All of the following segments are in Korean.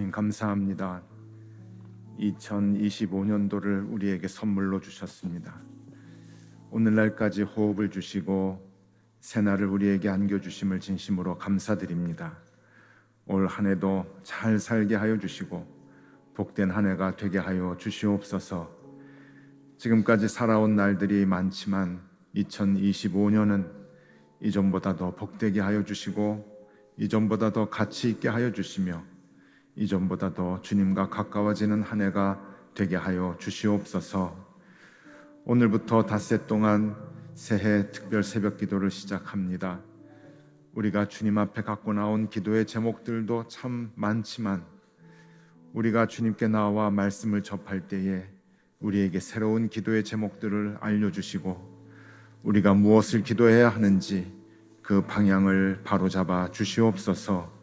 주님 감사합니다. 2025년도를 우리에게 선물로 주셨습니다. 오늘날까지 호흡을 주시고 새날을 우리에게 안겨주심을 진심으로 감사드립니다. 올 한 해도 잘 살게 하여 주시고 복된 한 해가 되게 하여 주시옵소서. 지금까지 살아온 날들이 많지만 2025년은 이전보다 더 복되게 하여 주시고 이전보다 더 가치 있게 하여 주시며 이전보다 더 주님과 가까워지는 한 해가 되게 하여 주시옵소서. 오늘부터 닷새 동안 새해 특별 새벽 기도를 시작합니다. 우리가 주님 앞에 갖고 나온 기도의 제목들도 참 많지만 우리가 주님께 나와 말씀을 접할 때에 우리에게 새로운 기도의 제목들을 알려주시고 우리가 무엇을 기도해야 하는지 그 방향을 바로잡아 주시옵소서.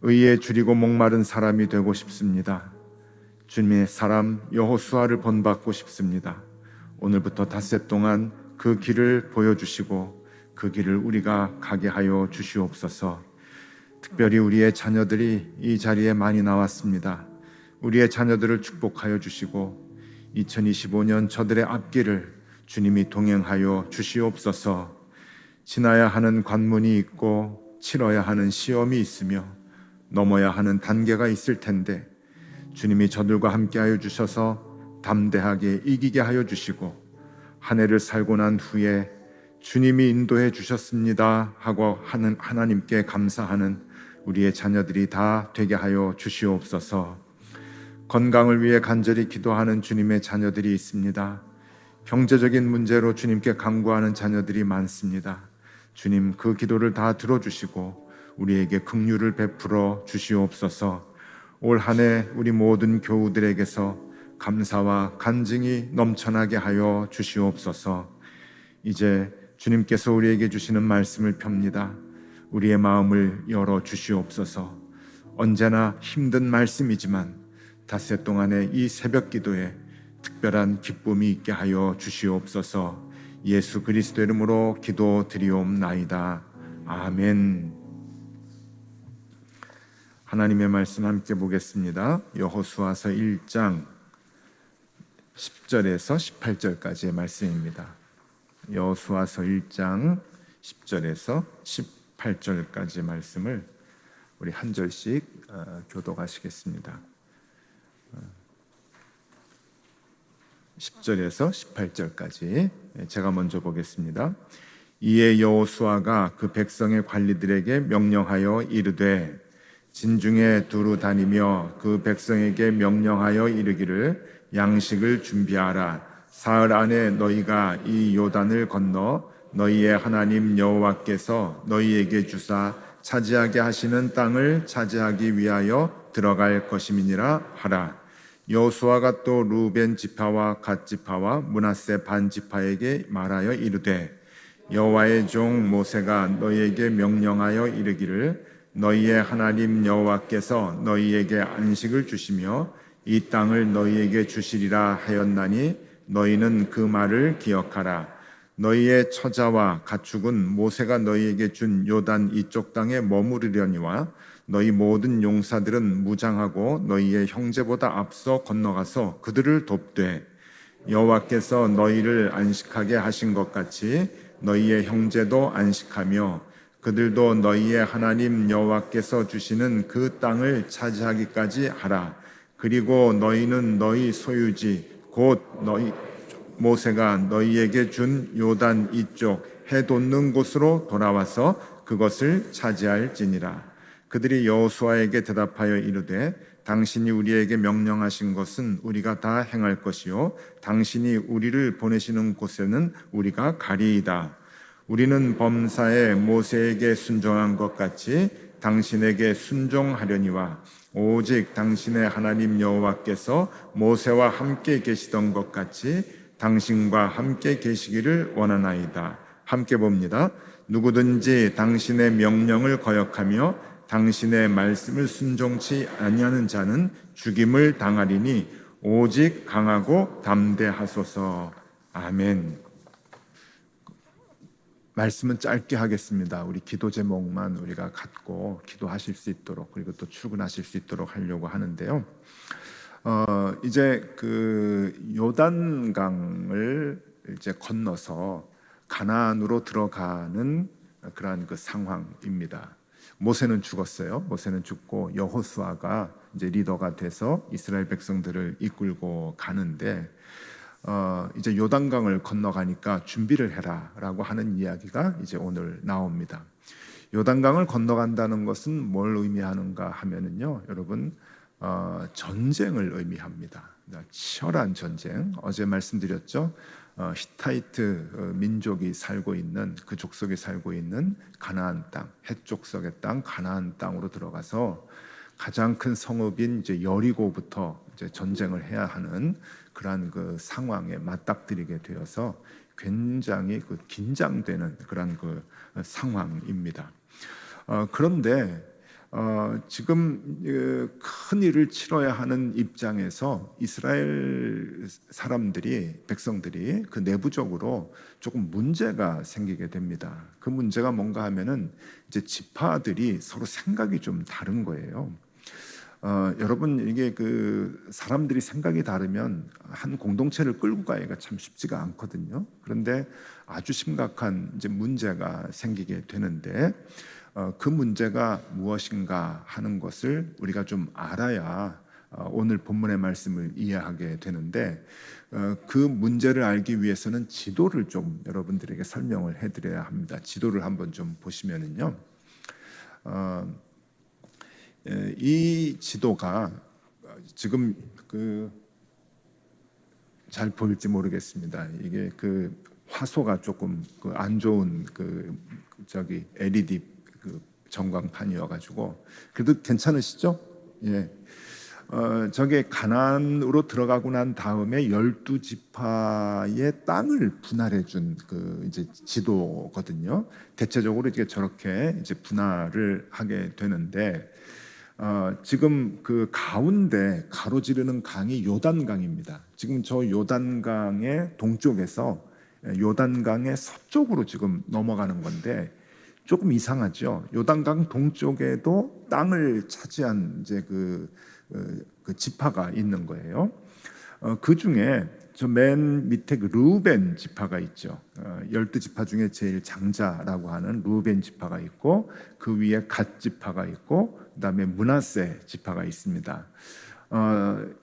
의에 줄이고 목마른 사람이 되고 싶습니다. 주님의 사람 여호수아를 본받고 싶습니다. 오늘부터 닷새 동안 그 길을 보여주시고 그 길을 우리가 가게 하여 주시옵소서. 특별히 우리의 자녀들이 이 자리에 많이 나왔습니다. 우리의 자녀들을 축복하여 주시고 2025년 저들의 앞길을 주님이 동행하여 주시옵소서. 지나야 하는 관문이 있고 치러야 하는 시험이 있으며 넘어야 하는 단계가 있을 텐데 주님이 저들과 함께하여 주셔서 담대하게 이기게 하여 주시고 한 해를 살고 난 후에 주님이 인도해 주셨습니다 하고 하는 하나님께 감사하는 우리의 자녀들이 다 되게 하여 주시옵소서. 건강을 위해 간절히 기도하는 주님의 자녀들이 있습니다. 경제적인 문제로 주님께 간구하는 자녀들이 많습니다. 주님 그 기도를 다 들어주시고 우리에게 긍휼을 베풀어 주시옵소서. 올 한 해 우리 모든 교우들에게서 감사와 간증이 넘쳐나게 하여 주시옵소서. 이제 주님께서 우리에게 주시는 말씀을 펴니다. 우리의 마음을 열어 주시옵소서. 언제나 힘든 말씀이지만 닷새 동안의 이 새벽 기도에 특별한 기쁨이 있게 하여 주시옵소서. 예수 그리스도 이름으로 기도드리옵나이다. 아멘. 하나님의 말씀 함께 보겠습니다. 여호수아서 1장 10절에서 18절까지의 말씀입니다. 여호수아서 1장 10절에서 18절까지의 말씀을 우리 한 절씩 교독하시겠습니다. 10절에서 18절까지 제가 먼저 보겠습니다. 이에 여호수아가 그 백성의 관리들에게 명령하여 이르되 진중에 두루 다니며 그 백성에게 명령하여 이르기를 양식을 준비하라. 사흘 안에 너희가 이 요단을 건너 너희의 하나님 여호와께서 너희에게 주사 차지하게 하시는 땅을 차지하기 위하여 들어갈 것임이니라 하라. 여호수아가 또 루벤 지파와 갓 지파와 므낫세 반 지파에게 말하여 이르되 여호와의 종 모세가 너희에게 명령하여 이르기를 너희의 하나님 여호와께서 너희에게 안식을 주시며 이 땅을 너희에게 주시리라 하였나니 너희는 그 말을 기억하라. 너희의 처자와 가축은 모세가 너희에게 준 요단 이쪽 땅에 머무르려니와 너희 모든 용사들은 무장하고 너희의 형제보다 앞서 건너가서 그들을 돕되 여호와께서 너희를 안식하게 하신 것 같이 너희의 형제도 안식하며 그들도 너희의 하나님 여호와께서 주시는 그 땅을 차지하기까지 하라. 그리고 너희는 너희 소유지 곧 너희 모세가 너희에게 준 요단 이쪽 해 돋는 곳으로 돌아와서 그것을 차지할지니라. 그들이 여호수아에게 대답하여 이르되 당신이 우리에게 명령하신 것은 우리가 다 행할 것이요 당신이 우리를 보내시는 곳에는 우리가 가리이다. 우리는 범사에 모세에게 순종한 것 같이 당신에게 순종하려니와 오직 당신의 하나님 여호와께서 모세와 함께 계시던 것 같이 당신과 함께 계시기를 원하나이다. 함께 봅니다. 누구든지 당신의 명령을 거역하며 당신의 말씀을 순종치 아니하는 자는 죽임을 당하리니 오직 강하고 담대하소서. 아멘. 말씀은 짧게 하겠습니다. 우리 기도 제목만 우리가 갖고 기도하실 수 있도록, 그리고 또 출근하실 수 있도록 하려고 하는데요. 이제 그 요단강을 이제 건너서 가나안으로 들어가는 그러한 그 상황입니다. 모세는 죽었어요. 모세는 죽고 여호수아가 이제 리더가 돼서 이스라엘 백성들을 이끌고 가는데, 이제 요단강을 건너가니까 준비를 해라라고 하는 이야기가 이제 오늘 나옵니다. 요단강을 건너간다는 것은 뭘 의미하는가 하면은요, 여러분, 전쟁을 의미합니다. 치열한 전쟁. 어제 말씀드렸죠. 히타이트 민족이 살고 있는, 그 족속이 살고 있는 가나안 땅, 헷족속의 땅 가나안 땅으로 들어가서 가장 큰 성읍인 이제 여리고부터 이제 전쟁을 해야 하는 그러한 그 상황에 맞닥뜨리게 되어서 굉장히 그 긴장되는 그런 그 상황입니다. 그런데 지금 큰 일을 치러야 하는 입장에서 이스라엘 사람들이, 백성들이 그 내부적으로 조금 문제가 생기게 됩니다. 그 문제가 뭔가 하면은 이제 지파들이 서로 생각이 좀 다른 거예요. 여러분, 이게 그 사람들이 생각이 다르면 한 공동체를 끌고 가기가 참 쉽지가 않거든요. 그런데 아주 심각한 이제 문제가 생기게 되는데, 그 문제가 무엇인가 하는 것을 우리가 좀 알아야 오늘 본문의 말씀을 이해하게 되는데, 그 문제를 알기 위해서는 지도를 좀 여러분들에게 설명을 해드려야 합니다. 지도를 한번 좀 보시면은요, 이 지도가 지금 그 잘 보일지 모르겠습니다. 이게 그 화소가 조금 그 안 좋은 그 저기 LED 그 전광판이어가지고, 그래도 괜찮으시죠? 예. 저게 가나안으로 들어가고 난 다음에 12지파의 땅을 분할해 준 그 이제 지도거든요. 대체적으로 이제 저렇게 이제 분할을 하게 되는데, 지금 그 가운데 가로지르는 강이 요단강입니다. 지금 저 요단강의 동쪽에서 요단강의 서쪽으로 지금 넘어가는 건데, 조금 이상하죠. 요단강 동쪽에도 땅을 차지한 이제 그 지파가 있는 거예요. 그 중에 저 맨 밑에 그 루벤 지파가 있죠. 12지파 중에 제일 장자라고 하는 루벤 지파가 있고, 그 위에 갓 지파가 있고, 그다음에 므낫세 지파가 있습니다.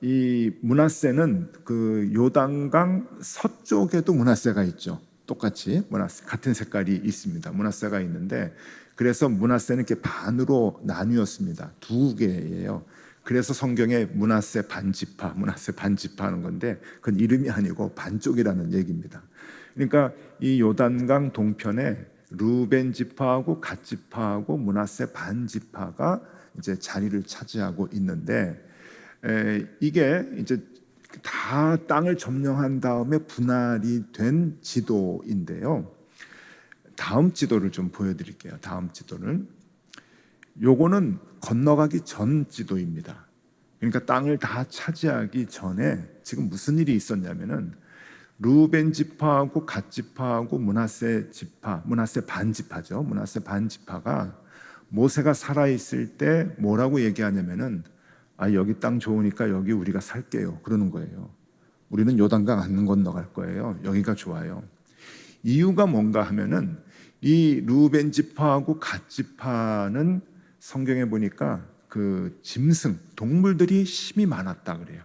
이 므낫세는 그 요단강 서쪽에도 므낫세가 있죠. 똑같이 므낫세 같은 색깔이 있습니다. 므낫세가 있는데, 그래서 므낫세는 이렇게 반으로 나뉘었습니다. 두 개예요. 그래서 성경에 므낫세 반지파, 므낫세 반지파 하는 건데, 그건 이름이 아니고 반쪽이라는 얘기입니다. 그러니까 이 요단강 동편에 루벤 지파하고 갓 지파하고 므낫세 반지파가 이제 자리를 차지하고 있는데, 이게 이제 다 땅을 점령한 다음에 분할이 된 지도인데요. 다음 지도를 좀 보여드릴게요. 다음 지도는, 요거는 건너가기 전 지도입니다. 그러니까 땅을 다 차지하기 전에 지금 무슨 일이 있었냐면은, 루벤 지파하고 갓 지파하고 므낫세 지파, 므낫세 반지파죠. 므낫세 반지파가 모세가 살아 있을 때 뭐라고 얘기하냐면은, 여기 땅 좋으니까 여기 우리가 살게요, 그러는 거예요. 우리는 요단강 안 건너갈 거예요. 여기가 좋아요. 이유가 뭔가 하면은, 이 루벤 지파하고 갓 지파는 성경에 보니까 그 짐승, 동물들이 힘이 많았다 그래요.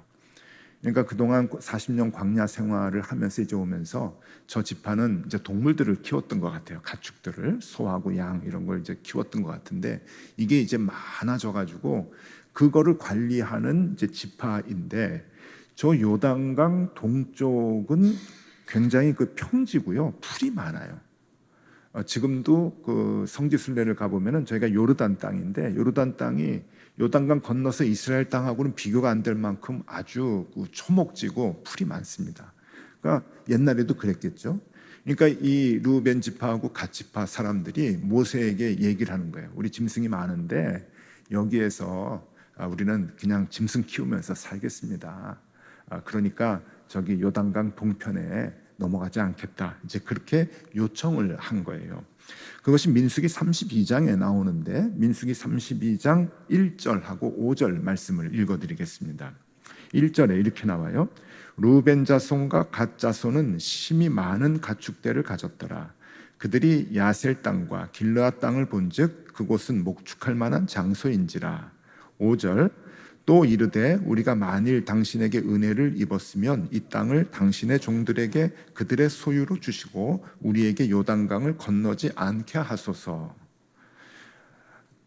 그러니까 그동안 40년 광야 생활을 하면서 이제 오면서 저 지파는 이제 동물들을 키웠던 것 같아요. 가축들을, 소하고 양 이런 걸 이제 키웠던 것 같은데, 이게 이제 많아져 가지고 그거를 관리하는 이제 지파인데, 저 요단강 동쪽은 굉장히 그 평지고요, 풀이 많아요. 지금도 그 성지 순례를 가보면은, 저희가 요르단 땅인데, 요르단 땅이 요단강 건너서 이스라엘 땅하고는 비교가 안 될 만큼 아주 그 초목지고 풀이 많습니다. 그러니까 옛날에도 그랬겠죠. 그러니까 이 루벤 지파하고 갓 지파 사람들이 모세에게 얘기를 하는 거예요. 우리 짐승이 많은데 여기에서 우리는 그냥 짐승 키우면서 살겠습니다. 그러니까 저기 요단강 동편에 넘어가지 않겠다. 이제 그렇게 요청을 한 거예요. 그것이 민수기 32장에 나오는데 민수기 32장 1절하고 5절 말씀을 읽어드리겠습니다. 1절에 이렇게 나와요. 루벤 자손과 갓 자손은 심히 많은 가축대를 가졌더라. 그들이 야셀 땅과 길르앗 땅을 본즉 그곳은 목축할 만한 장소인지라. 5절 또 이르되 우리가 만일 당신에게 은혜를 입었으면 이 땅을 당신의 종들에게 그들의 소유로 주시고 우리에게 요단강을 건너지 않게 하소서.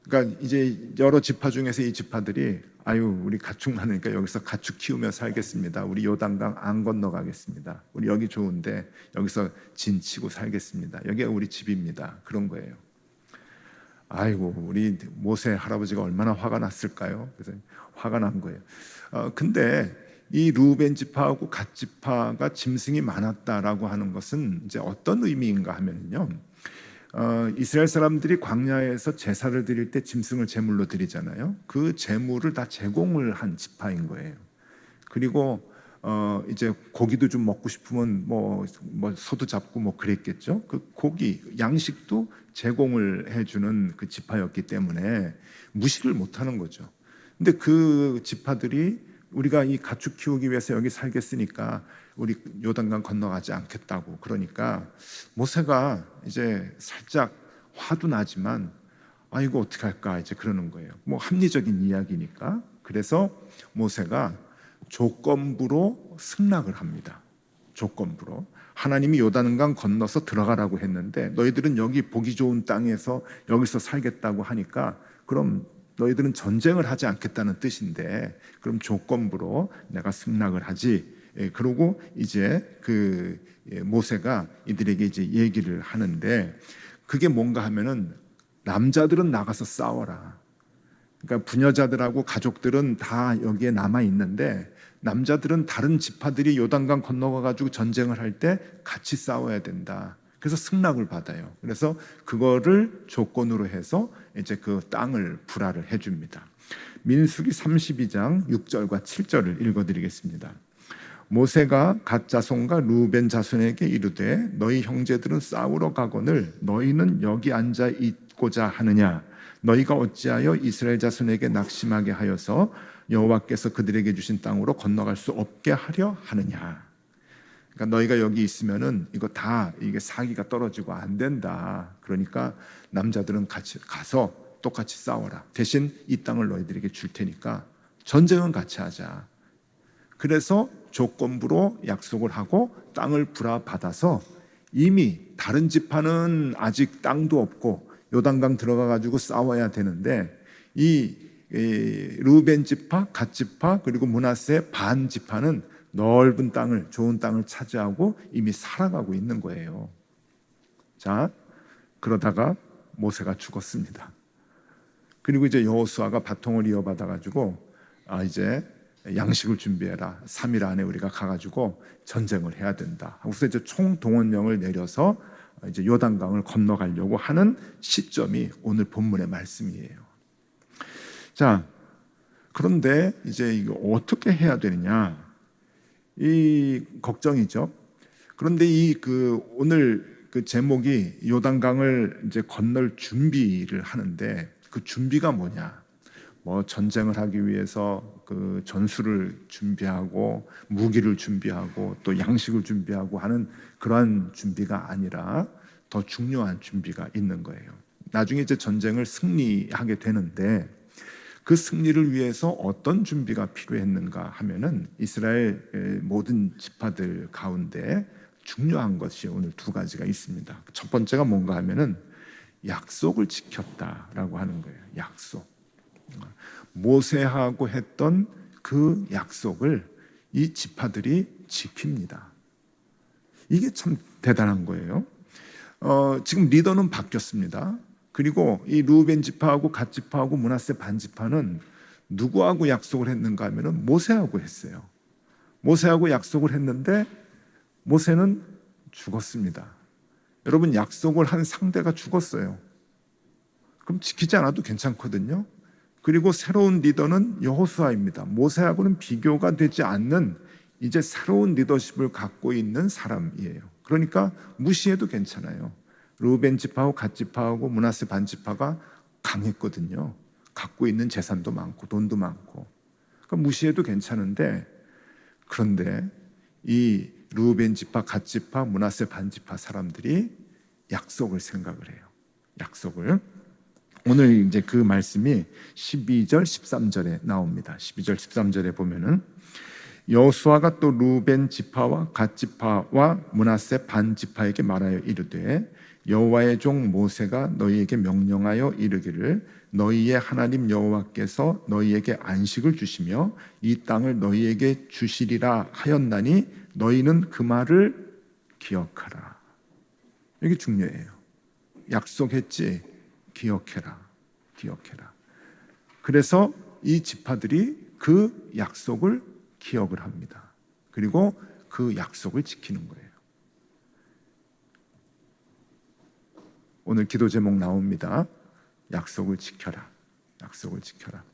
그러니까 이제 여러 지파 중에서 이 지파들이 아유 우리 가축 많으니까 여기서 가축 키우며 살겠습니다. 우리 요단강 안 건너가겠습니다. 우리 여기 좋은데 여기서 진 치고 살겠습니다. 여기가 우리 집입니다. 그런 거예요. 아이고 우리 모세 할아버지가 얼마나 화가 났을까요? 그래서 화가 난 거예요. 근데 이 루벤 지파하고 갓 지파가 짐승이 많았다라고 하는 것은 이제 어떤 의미인가 하면요. 이스라엘 사람들이 광야에서 제사를 드릴 때 짐승을 제물로 드리잖아요. 그 제물을 다 제공을 한 지파인 거예요. 그리고 이제 고기도 좀 먹고 싶으면 뭐 소도 잡고 뭐 그랬겠죠. 그 고기 양식도 제공을 해주는 그 지파였기 때문에 무시를 못하는 거죠. 근데 그 지파들이 우리가 이 가축 키우기 위해서 여기 살겠으니까 우리 요단강 건너가지 않겠다고 그러니까 모세가 이제 살짝 화도 나지만 아 이거 어떻게 할까 이제 그러는 거예요. 뭐 합리적인 이야기니까. 그래서 모세가 조건부로 승낙을 합니다. 조건부로 하나님이 요단강 건너서 들어가라고 했는데 너희들은 여기 보기 좋은 땅에서 여기서 살겠다고 하니까 그럼 너희들은 전쟁을 하지 않겠다는 뜻인데 그럼 조건부로 내가 승낙을 하지. 그러고 이제 그 모세가 이들에게 이제 얘기를 하는데 그게 뭔가 하면은 남자들은 나가서 싸워라. 그러니까 부녀자들하고 가족들은 다 여기에 남아 있는데 남자들은 다른 지파들이 요단강 건너가 가지고 전쟁을 할 때 같이 싸워야 된다. 그래서 승낙을 받아요. 그래서 그거를 조건으로 해서 이제 그 땅을 불화를 해줍니다. 민수기 32장 6절과 7절을 읽어드리겠습니다. 모세가 갓 자손과 루벤 자손에게 이르되 너희 형제들은 싸우러 가거늘 너희는 여기 앉아 있고자 하느냐? 너희가 어찌하여 이스라엘 자손에게 낙심하게 하여서 여호와께서 그들에게 주신 땅으로 건너갈 수 없게 하려 하느냐? 그러니까 너희가 여기 있으면은 이거 다 이게 사기가 떨어지고 안 된다. 그러니까 남자들은 같이 가서 똑같이 싸워라. 대신 이 땅을 너희들에게 줄 테니까 전쟁은 같이 하자. 그래서 조건부로 약속을 하고 땅을 불화받아서 이미 다른 지파는 아직 땅도 없고 요단강 들어가 가지고 싸워야 되는데 이 루벤 지파, 갓 지파 그리고 므낫세 반 지파는 넓은 땅을 좋은 땅을 차지하고 이미 살아가고 있는 거예요. 자, 그러다가 모세가 죽었습니다. 그리고 이제 여호수아가 바통을 이어받아 가지고 이제 양식을 준비해라. 3일 안에 우리가 가가지고 전쟁을 해야 된다. 그래서 이제 총동원령을 내려서 이제 요단강을 건너가려고 하는 시점이 오늘 본문의 말씀이에요. 자, 그런데 이제 이거 어떻게 해야 되느냐? 이 걱정이죠. 그런데 오늘 그 제목이 요단강을 이제 건널 준비를 하는데 그 준비가 뭐냐? 뭐 전쟁을 하기 위해서 그 전술을 준비하고 무기를 준비하고 또 양식을 준비하고 하는 그러한 준비가 아니라 더 중요한 준비가 있는 거예요. 나중에 이제 전쟁을 승리하게 되는데 그 승리를 위해서 어떤 준비가 필요했는가 하면은 이스라엘 모든 지파들 가운데 중요한 것이 오늘 두 가지가 있습니다. 첫 번째가 뭔가 하면은 약속을 지켰다라고 하는 거예요. 약속. 모세하고 했던 그 약속을 이 지파들이 지킵니다. 이게 참 대단한 거예요. 지금 리더는 바뀌었습니다. 그리고 이 루벤 지파하고 갓 지파하고 므낫세 반 지파는 누구하고 약속을 했는가 하면은 모세하고 했어요. 모세하고 약속을 했는데 모세는 죽었습니다. 여러분 약속을 한 상대가 죽었어요. 그럼 지키지 않아도 괜찮거든요. 그리고 새로운 리더는 여호수아입니다. 모세하고는 비교가 되지 않는 이제 새로운 리더십을 갖고 있는 사람이에요. 그러니까 무시해도 괜찮아요. 르우벤 지파하고 갓 지파하고 므낫세 반 지파가 강했거든요. 갖고 있는 재산도 많고 돈도 많고. 그러니까 무시해도 괜찮은데, 그런데 이 르우벤 지파, 갓 지파, 므낫세 반 지파 사람들이 약속을 생각을 해요. 약속을. 오늘 이제 그 말씀이 12절, 13절에 나옵니다. 12절, 13절에 보면은 여호수아가 또 르우벤 지파와 갓 지파와 므낫세 반 지파에게 말하여 이르되 여호와의 종 모세가 너희에게 명령하여 이르기를 너희의 하나님 여호와께서 너희에게 안식을 주시며 이 땅을 너희에게 주시리라 하였나니 너희는 그 말을 기억하라. 이게 중요해요. 약속했지, 기억해라. 기억해라. 그래서 이 지파들이 그 약속을 기억을 합니다. 그리고 그 약속을 지키는 거예요. 오늘 기도 제목 나옵니다. 약속을 지켜라. 약속을 지켜라.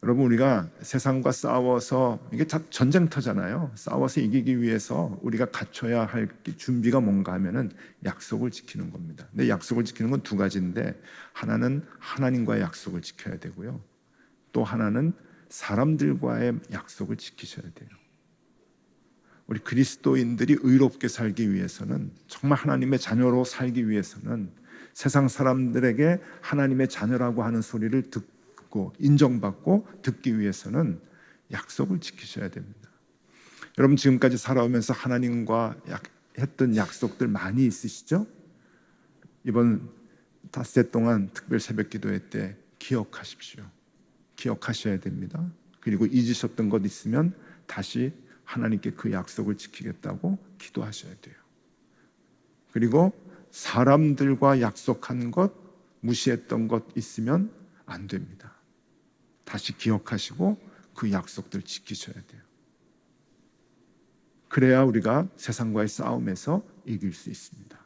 여러분, 우리가 세상과 싸워서, 이게 다 전쟁터잖아요. 싸워서 이기기 위해서 우리가 갖춰야 할 준비가 뭔가 하면은 약속을 지키는 겁니다. 근데 약속을 지키는 건 두 가지인데, 하나는 하나님과의 약속을 지켜야 되고요, 또 하나는 사람들과의 약속을 지키셔야 돼요. 우리 그리스도인들이 의롭게 살기 위해서는, 정말 하나님의 자녀로 살기 위해서는 세상 사람들에게 하나님의 자녀라고 하는 소리를 듣고 인정받고 듣기 위해서는 약속을 지키셔야 됩니다. 여러분, 지금까지 살아오면서 하나님과 했던 약속들 많이 있으시죠? 이번 닷새 동안 특별 새벽 기도회 때 기억하십시오. 기억하셔야 됩니다. 그리고 잊으셨던 것 있으면 다시 하나님께 그 약속을 지키겠다고 기도하셔야 돼요. 그리고 사람들과 약속한 것, 무시했던 것 있으면 안 됩니다. 다시 기억하시고 그 약속들 지키셔야 돼요. 그래야 우리가 세상과의 싸움에서 이길 수 있습니다.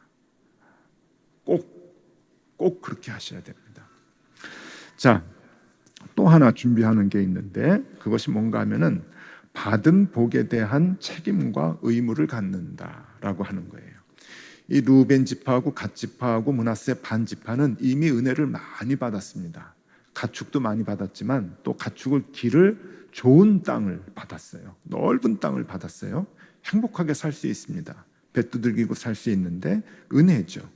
꼭 그렇게 하셔야 됩니다. 자, 또 하나 준비하는 게 있는데, 그것이 뭔가 하면은 받은 복에 대한 책임과 의무를 갖는다라고 하는 거예요. 이 르우벤 지파하고 갓 지파하고 므낫세 반 지파는 이미 은혜를 많이 받았습니다. 가축도 많이 받았지만 또 가축을 기를 좋은 땅을 받았어요. 넓은 땅을 받았어요. 행복하게 살 수 있습니다. 배 두들기고 살 수 있는데 은혜죠.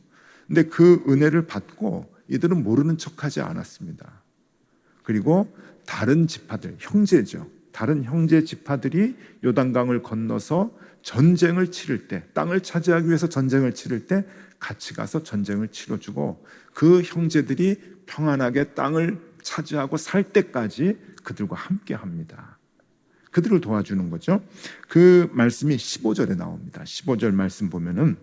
근데 그 은혜를 받고 이들은 모르는 척하지 않았습니다. 그리고 다른 지파들, 형제죠. 다른 형제 지파들이 요단강을 건너서 전쟁을 치를 때, 땅을 차지하기 위해서 전쟁을 치를 때 같이 가서 전쟁을 치러주고, 그 형제들이 평안하게 땅을 차지하고 살 때까지 그들과 함께 합니다. 그들을 도와주는 거죠. 그 말씀이 15절에 나옵니다. 15절 말씀 보면은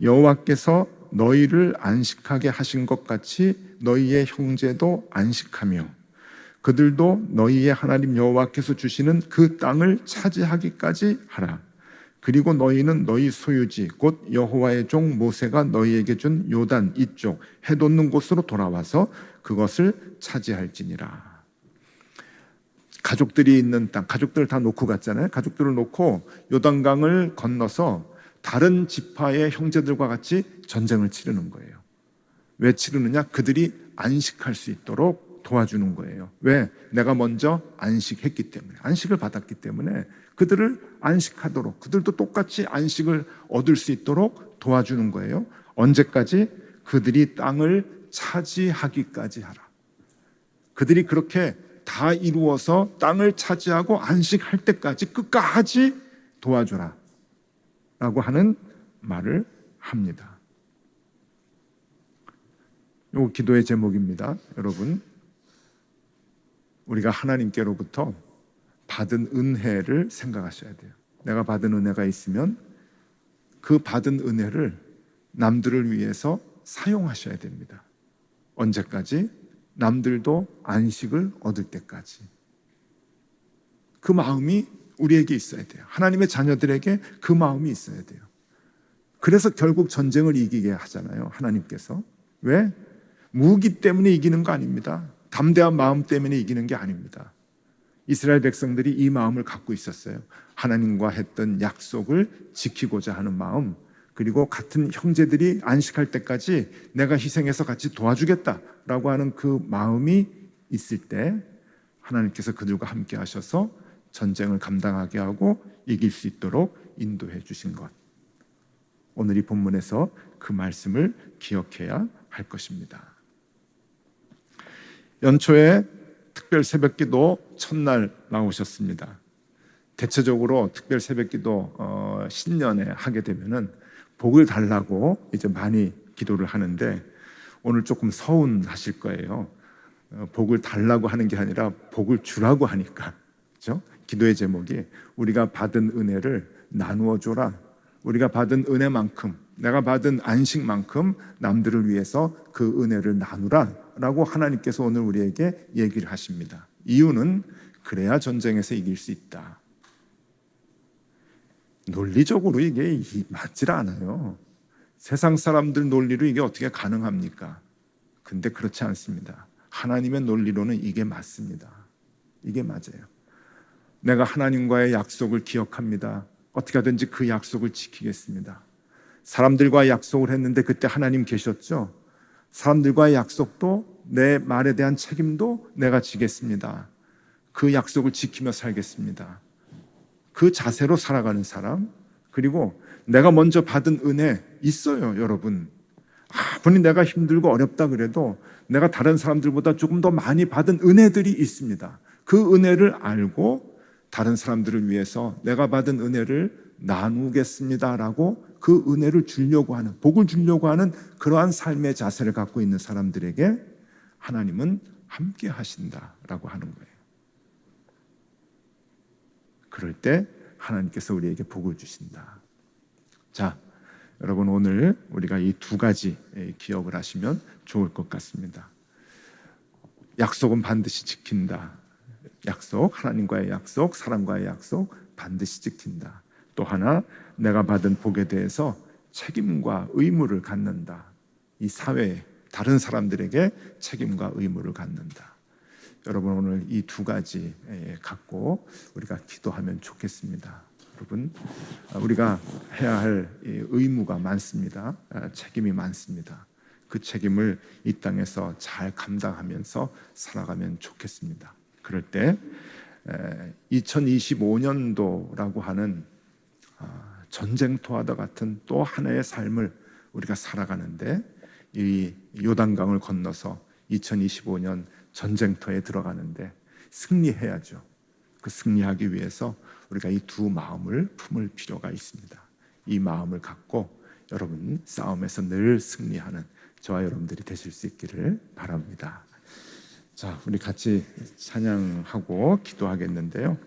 여호와께서 너희를 안식하게 하신 것 같이 너희의 형제도 안식하며 그들도 너희의 하나님 여호와께서 주시는 그 땅을 차지하기까지 하라. 그리고 너희는 너희 소유지 곧 여호와의 종 모세가 너희에게 준 요단 이쪽 해돋는 곳으로 돌아와서 그것을 차지할지니라. 가족들이 있는 땅, 가족들을 다 놓고 갔잖아요. 가족들을 놓고 요단강을 건너서 다른 지파의 형제들과 같이 전쟁을 치르는 거예요. 왜 치르느냐? 그들이 안식할 수 있도록 도와주는 거예요. 왜? 내가 먼저 안식했기 때문에, 안식을 받았기 때문에 그들을 안식하도록, 그들도 똑같이 안식을 얻을 수 있도록 도와주는 거예요. 언제까지? 그들이 땅을 차지하기까지 하라. 그들이 그렇게 다 이루어서 땅을 차지하고 안식할 때까지 끝까지 도와줘라 라고 하는 말을 합니다. 이 기도의 제목입니다. 여러분, 우리가 하나님께로부터 받은 은혜를 생각하셔야 돼요. 내가 받은 은혜가 있으면 그 받은 은혜를 남들을 위해서 사용하셔야 됩니다. 언제까지? 남들도 안식을 얻을 때까지. 그 마음이 우리에게 있어야 돼요. 하나님의 자녀들에게 그 마음이 있어야 돼요. 그래서 결국 전쟁을 이기게 하잖아요, 하나님께서. 왜? 무기 때문에 이기는 거 아닙니다. 담대한 마음 때문에 이기는 게 아닙니다. 이스라엘 백성들이 이 마음을 갖고 있었어요. 하나님과 했던 약속을 지키고자 하는 마음, 그리고 같은 형제들이 안식할 때까지 내가 희생해서 같이 도와주겠다라고 하는 그 마음이 있을 때 하나님께서 그들과 함께 하셔서 전쟁을 감당하게 하고 이길 수 있도록 인도해 주신 것. 오늘 이 본문에서 그 말씀을 기억해야 할 것입니다. 연초에 특별 새벽기도 첫날 나오셨습니다. 대체적으로 특별 새벽기도 신년에 하게 되면은 복을 달라고 이제 많이 기도를 하는데 오늘 조금 서운하실 거예요. 복을 달라고 하는 게 아니라 복을 주라고 하니까, 그렇죠? 기도의 제목이 우리가 받은 은혜를 나누어 줘라. 우리가 받은 은혜만큼, 내가 받은 안식만큼 남들을 위해서 그 은혜를 나누라라고 하나님께서 오늘 우리에게 얘기를 하십니다. 이유는 그래야 전쟁에서 이길 수 있다. 논리적으로 이게 맞질 않아요. 세상 사람들 논리로 이게 어떻게 가능합니까? 근데 그렇지 않습니다. 하나님의 논리로는 이게 맞습니다. 이게 맞아요. 내가 하나님과의 약속을 기억합니다. 어떻게 하든지 그 약속을 지키겠습니다. 사람들과 약속을 했는데 그때 하나님 계셨죠? 사람들과의 약속도 내 말에 대한 책임도 내가 지겠습니다. 그 약속을 지키며 살겠습니다. 그 자세로 살아가는 사람, 그리고 내가 먼저 받은 은혜 있어요, 여러분. 아무리 내가 힘들고 어렵다 그래도 내가 다른 사람들보다 조금 더 많이 받은 은혜들이 있습니다. 그 은혜를 알고 다른 사람들을 위해서 내가 받은 은혜를 나누겠습니다라고 그 은혜를 주려고 하는, 복을 주려고 하는 그러한 삶의 자세를 갖고 있는 사람들에게 하나님은 함께 하신다라고 하는 거예요. 그럴 때 하나님께서 우리에게 복을 주신다. 자, 여러분 오늘 우리가 이 두 가지 기억을 하시면 좋을 것 같습니다. 약속은 반드시 지킨다. 약속, 하나님과의 약속, 사람과의 약속 반드시 지킨다. 또 하나, 내가 받은 복에 대해서 책임과 의무를 갖는다. 이 사회에 다른 사람들에게 책임과 의무를 갖는다. 여러분 오늘 이 두 가지 갖고 우리가 기도하면 좋겠습니다. 여러분, 우리가 해야 할 의무가 많습니다. 책임이 많습니다. 그 책임을 이 땅에서 잘 감당하면서 살아가면 좋겠습니다. 그럴 때 2025년도라고 하는 전쟁터와 같은 또 하나의 삶을 우리가 살아가는데, 이 요단강을 건너서 2025년 전쟁터에 들어가는데 승리해야죠. 그 승리하기 위해서 우리가 이 두 마음을 품을 필요가 있습니다. 이 마음을 갖고 여러분 싸움에서 늘 승리하는 저와 여러분들이 되실 수 있기를 바랍니다. 자, 우리 같이 찬양하고 기도하겠는데요.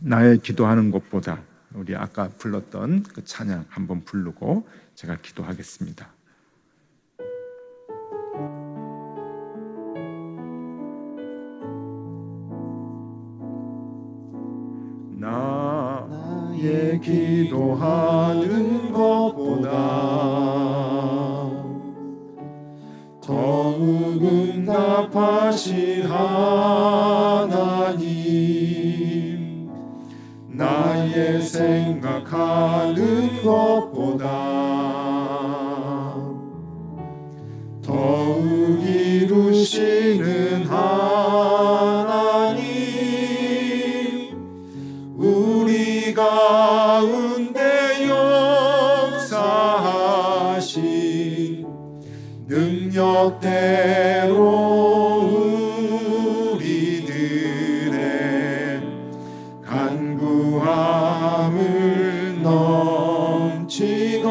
나의 기도하는 것보다, 우리 아까 불렀던 그 찬양 한번 부르고 제가 기도하겠습니다. 나의 기도하는 것보다 더욱 응답하신 하나님, 나의 생각하는 것보다 더욱 이루시는 하나님, 우리 가운데 역사하신 능력대로 우리들의 간구함을 넘치도록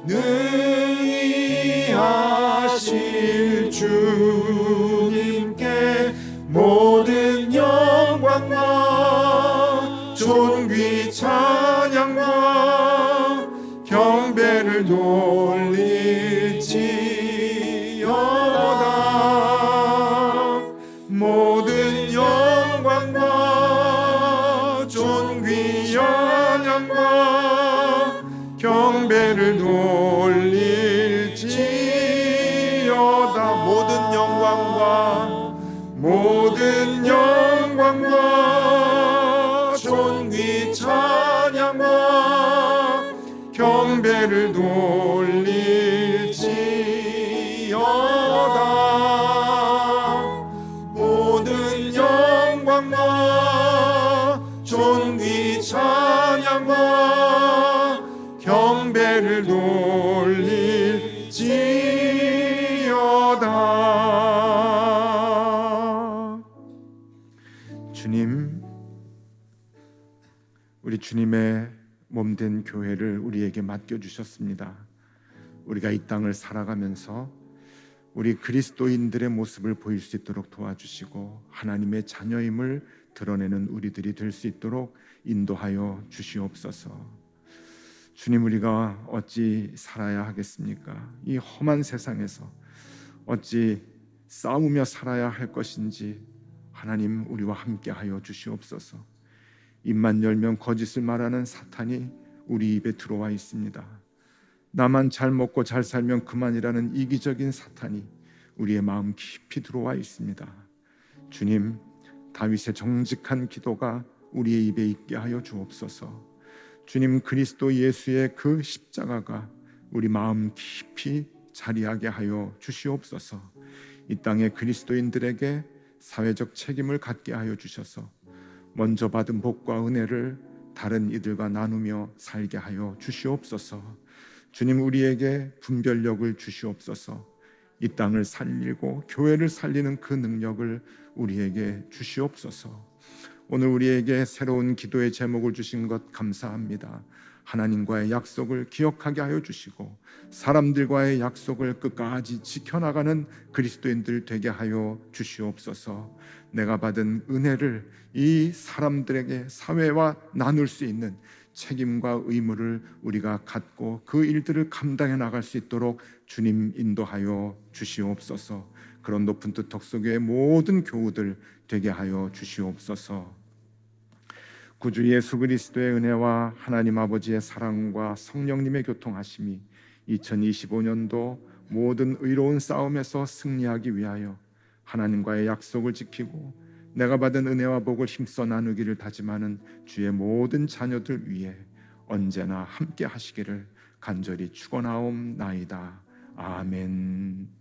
능히 하실 주님께 모든 영광과 존귀 찬양과 경배를 돌릴지어다. 모든 영광과 존귀 찬양과 경배를 돌릴지어다. 모든 영광과 모든 영광과 존귀 찬양과 경배를 돌릴지어다. 모든 영광과 존귀 찬양과 경배를 돌릴지어다. 주님, 우리 주님의 몸된 교회를 우리에게 맡겨주셨습니다. 우리가 이 땅을 살아가면서 우리 그리스도인들의 모습을 보일 수 있도록 도와주시고 하나님의 자녀임을 드러내는 우리들이 될 수 있도록 인도하여 주시옵소서. 주님, 우리가 어찌 살아야 하겠습니까? 이 험한 세상에서 어찌 싸우며 살아야 할 것인지 하나님, 우리와 함께하여 주시옵소서. 입만 열면 거짓을 말하는 사탄이 우리 입에 들어와 있습니다. 나만 잘 먹고 잘 살면 그만이라는 이기적인 사탄이 우리의 마음 깊이 들어와 있습니다. 주님, 다윗의 정직한 기도가 우리의 입에 있게 하여 주옵소서. 주님, 그리스도 예수의 그 십자가가 우리 마음 깊이 자리하게 하여 주시옵소서. 이 땅의 그리스도인들에게 사회적 책임을 갖게 하여 주셔서 먼저 받은 복과 은혜를 다른 이들과 나누며 살게 하여 주시옵소서. 주님, 우리에게 분별력을 주시옵소서. 이 땅을 살리고 교회를 살리는 그 능력을 우리에게 주시옵소서. 오늘 우리에게 새로운 기도의 제목을 주신 것 감사합니다. 하나님과의 약속을 기억하게 하여 주시고 사람들과의 약속을 끝까지 지켜나가는 그리스도인들 되게 하여 주시옵소서. 내가 받은 은혜를 이 사람들에게, 사회와 나눌 수 있는 책임과 의무를 우리가 갖고 그 일들을 감당해 나갈 수 있도록 주님 인도하여 주시옵소서. 그런 높은 뜻 덕소교의 모든 교우들 되게 하여 주시옵소서. 구주 예수 그리스도의 은혜와 하나님 아버지의 사랑과 성령님의 교통하심이 2025년도 모든 의로운 싸움에서 승리하기 위하여 하나님과의 약속을 지키고 내가 받은 은혜와 복을 힘써 나누기를 다짐하는 주의 모든 자녀들 위해 언제나 함께 하시기를 간절히 축원하옵나이다. 아멘.